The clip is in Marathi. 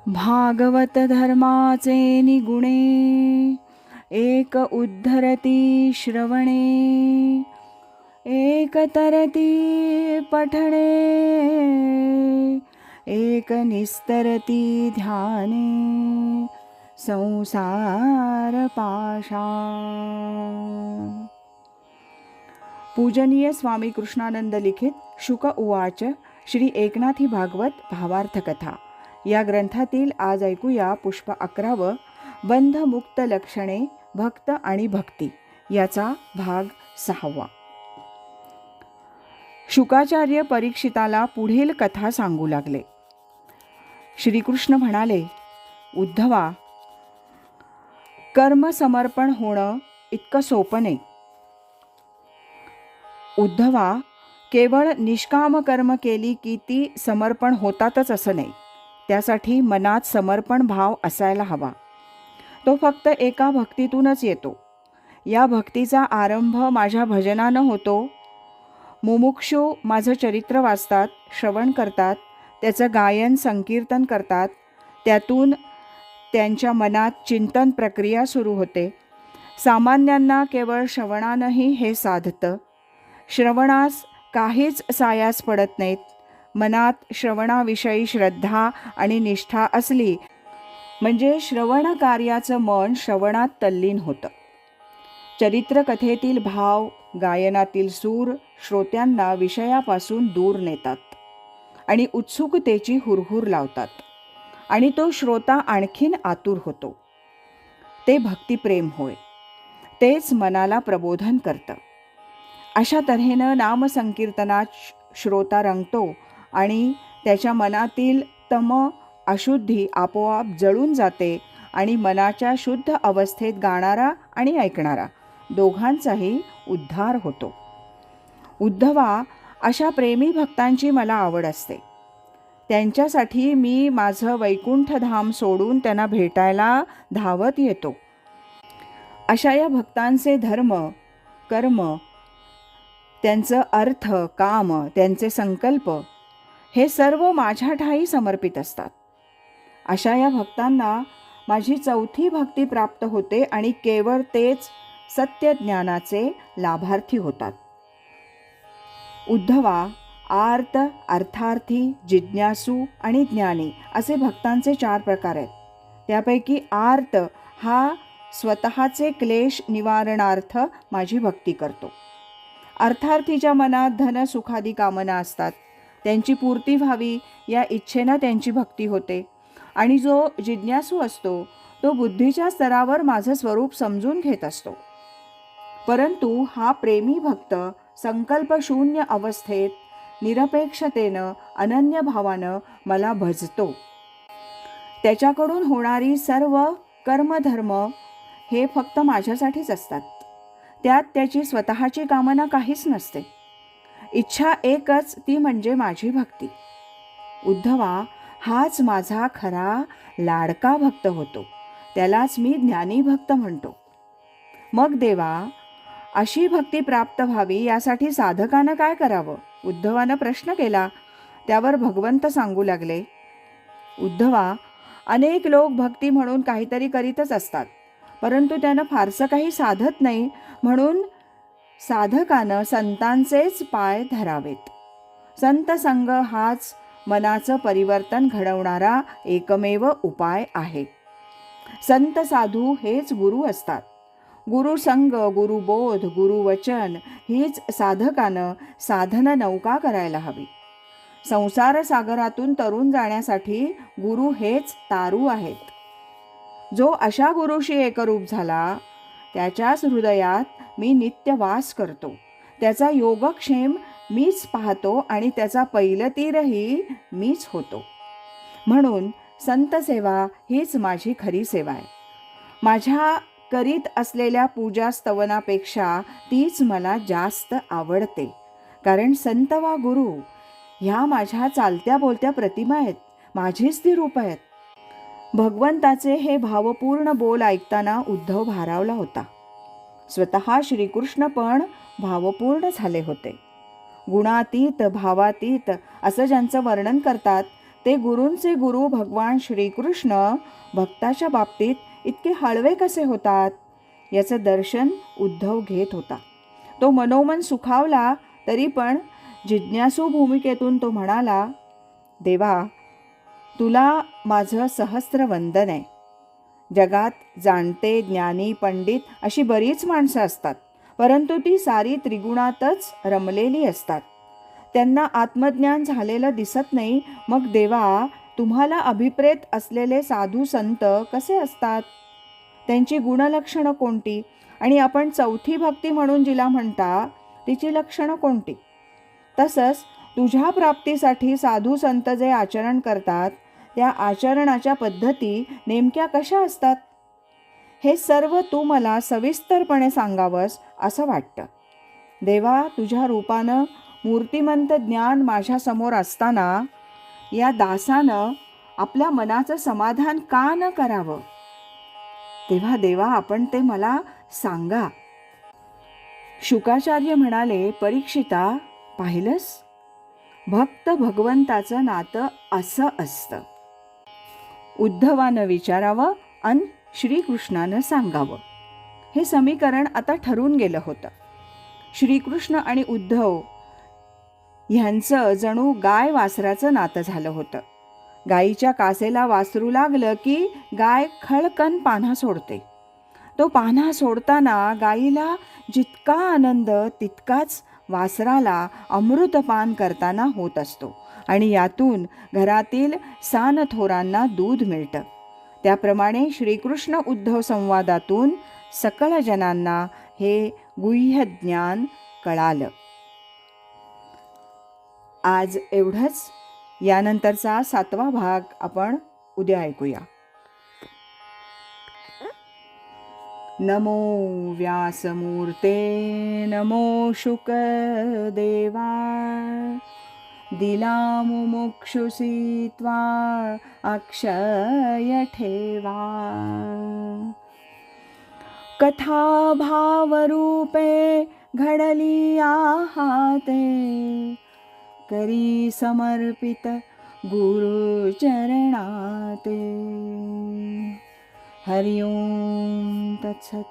भागवत धर्माचे निगुणे, एक उद्धरती श्रवणे, एक तरती पठणे, एक निस्तरती ध्याने, संसार पाशा. पूजनीय स्वामी कृष्णानंद लिखित शुक उवाच. श्री एकनाथी भागवत भावार्थ कथा या ग्रंथातील आज ऐकूया पुष्प 11 बंधमुक्त लक्षणे भक्त आणि भक्ती याचा भाग 6. शुकाचार्य परीक्षिताला पुढील कथा सांगू लागले. श्रीकृष्ण म्हणाले, उद्धवा, कर्म समर्पण होणं इतकं सोपं नाही. उद्धवा, केवळ निष्काम कर्म केली की ती समर्पण होतातच असं नाही. त्यासाठी मनात समर्पण भाव असायला हवा. तो फक्त एका भक्तीतूनच येतो. या भक्तीचा आरंभ माझ्या भजनानं होतो. मुमुक्षू माझं चरित्र वाचतात, श्रवण करतात, त्याचं गायन संकीर्तन करतात. त्यातून त्यांच्या मनात चिंतन प्रक्रिया सुरू होते. सामान्यांना केवळ श्रवणानंही हे साधतं. श्रवणास काहीच सायास पडत नाहीत. मनात श्रवणाविषयी श्रद्धा आणि निष्ठा असली म्हणजे श्रवण कार्याचं मन श्रवणात तल्लीन होतं. चरित्रकथेतील भाव, गायनातील सूर श्रोत्यांना विषयापासून दूर नेतात आणि उत्सुकतेची हुरहुर लावतात आणि तो श्रोता आणखीन आतुर होतो. ते भक्तिप्रेम होय. तेच मनाला प्रबोधन करतं. अशा तऱ्हेनं नामसंकीर्तनात श्रोता रंगतो आणि त्याच्या मनातील तम अशुद्धी आपोआप जळून जाते आणि मनाच्या शुद्ध अवस्थेत गाणारा आणि ऐकणारा दोघांचाही उद्धार होतो. उद्धवा, अशा प्रेमी भक्तांची मला आवड असते. त्यांच्यासाठी मी माझं वैकुंठधाम सोडून त्यांना भेटायला धावत येतो. अशा या भक्तांचे धर्म, कर्म, त्यांचं अर्थ, काम, त्यांचे संकल्प हे सर्व माझ्या ठायी समर्पित असतात. अशा या भक्तांना माझी चौथी भक्ती प्राप्त होते आणि केवळ तेच सत्यज्ञानाचे लाभार्थी होतात. उद्धवा, आर्त, अर्थार्थी, जिज्ञासू आणि ज्ञानी असे भक्तांचे 4 प्रकार आहेत. त्यापैकी आर्त हा स्वतःचे क्लेश निवारणार्थ माझी भक्ती करतो. अर्थार्थीच्या मनात धन सुखादी कामना असतात. त्यांची पूर्ती व्हावी या इच्छेनं त्यांची भक्ती होते. आणि जो जिज्ञासू असतो तो बुद्धीच्या स्तरावर माझं स्वरूप समजून घेत असतो. परंतु हा प्रेमी भक्त संकल्पशून्य अवस्थेत निरपेक्षतेनं, अनन्य भावानं मला भजतो. त्याच्याकडून होणारी सर्व कर्मधर्म हे फक्त माझ्यासाठीच असतात. त्यात त्याची स्वतःची कामना काहीच नसते. इच्छा एकच, ती म्हणजे माझी भक्ती. उद्धवा, हाच माझा खरा लाडका भक्त होतो. त्यालाच मी ज्ञानी भक्त म्हणतो. मग देवा, अशी भक्ती प्राप्त व्हावी यासाठी साधकानं काय करावं? उद्धवानं प्रश्न केला. त्यावर भगवंत सांगू लागले, उद्धवा, अनेक लोक भक्ती म्हणून काहीतरी करीतच असतात, परंतु त्यानं फारसं काही साधत नाही. म्हणून साधकानं संतांचेच पाय धरावेत. संत संग हाच मनाचं परिवर्तन घडवणारा एकमेव उपाय आहे. संत साधू हेच गुरु असतात. गुरुसंग, गुरुबोध, गुरुवचन हीच साधकानं साधन नौका करायला हवी. संसार सागरातून तरून जाण्यासाठी गुरु हेच तारू आहेत. जो अशा गुरुशी एकरूप झाला त्याच्याच हृदयात मी नित्य वास करतो. त्याचा योगक्षेम मीच पाहतो आणि त्याचा पैलतीरही मीच होतो. म्हणून संत सेवा हीच माझी खरी सेवा आहे. माझ्या करीत असलेल्या पूजा स्तवनापेक्षा तीच मला जास्त आवडते. कारण संत वा गुरु ह्या माझ्या चालत्या बोलत्या प्रतिमा आहेत, माझीच ती रूप आहेत. भगवंताचे हे भावपूर्ण बोल ऐकताना उद्धव भारावला होता. स्वतः श्रीकृष्ण पण भावपूर्ण झाले होते. गुणातीत, भावातीत असं ज्यांचं वर्णन करतात ते गुरूंचे गुरु भगवान श्रीकृष्ण भक्ताच्या बाबतीत इतके हळवे कसे होतात याचं दर्शन उद्धव घेत होता. तो मनोमन सुखावला तरी पण जिज्ञासू भूमिकेतून तो म्हणाला, देवा, तुला माझं सहस्त्र वंदन आहे. जगात जाणते, ज्ञानी, पंडित अशी बरीच माणसं असतात, परंतु ती सारी त्रिगुणातच रमलेली असतात. त्यांना आत्मज्ञान झालेलं दिसत नाही. मग देवा, तुम्हाला अभिप्रेत असलेले साधू संत कसे असतात? त्यांची गुणलक्षणं कोणती? आणि आपण चौथी भक्ती म्हणून जिला म्हणता तिची लक्षणं कोणती? तसंच तुझ्या प्राप्तीसाठी साधू संत जे आचरण करतात त्या आचरणाच्या पद्धती नेमक्या कशा असतात? हे सर्व तू मला सविस्तरपणे सांगावंस असं वाटतं. देवा, तुझ्या रूपानं मूर्तिमंत ज्ञान माझ्यासमोर असताना या दासानं आपल्या मनाचं समाधान का न करावं? तेव्हा देवा, आपण ते मला सांगा. शुकाचार्य म्हणाले, परीक्षिता, पाहिलंस, भक्त भगवंताचं नातं असं असतं. उद्धवानं विचारावं आणि श्रीकृष्णानं सांगावं. हे समीकरण आता ठरून गेलं होतं. श्रीकृष्ण आणि उद्धव ह्यांचं जणू गाय वासराचं नातं झालं होतं. गायीच्या कासेला वासरू लागलं की गाय खळकन पान्हा सोडते. तो पान्हा सोडताना गायीला जितका आनंद तितकाच वासराला अमृतपान करताना होत असतो आणि यातून घरातील सानथोरांना दूध मिळतं. त्याप्रमाणे श्रीकृष्ण उद्धव संवादातून सकळ जनांना हे गुह्य ज्ञान कळालं. आज एवढंच. यानंतरचा 7वा भाग आपण उद्या ऐकूया. नमो व्यासमूर्ते, नमो शुकदेवा, दिला मुमुक्षुसी त्वा अक्षय ठेवा. कथा भावरूपे घडली आहाते, करी समर्पित गुरुचरणाते. हरि ओम तत्सत.